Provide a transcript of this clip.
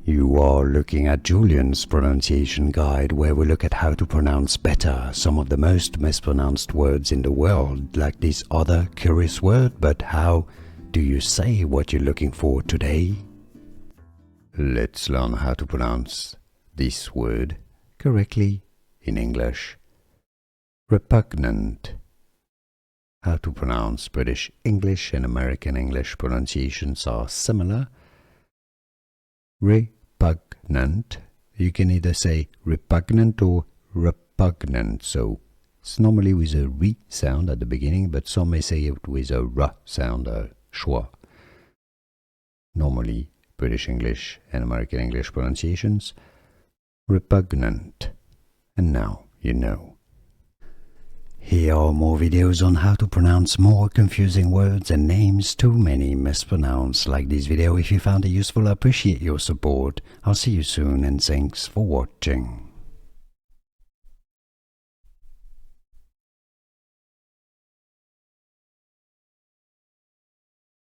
You are looking at Julian's pronunciation guide, where we look at how to pronounce better some of the most mispronounced words in the world, like this other curious word. But how do you say what you're looking for today? Let's learn how to pronounce this word correctly in English. Repugnant. How to pronounce British English and American English pronunciations are similar. Repugnant. You can either say repugnant or repugnant. So it's normally with a re sound at the beginning, but some may say it with a r sound, a schwa. Normally, British English and American English pronunciations. Repugnant. And now you know. Here are more videos on how to pronounce more confusing words and names too many mispronounced. Like this video if you found it useful. I appreciate your support. I'll see you soon and thanks for watching.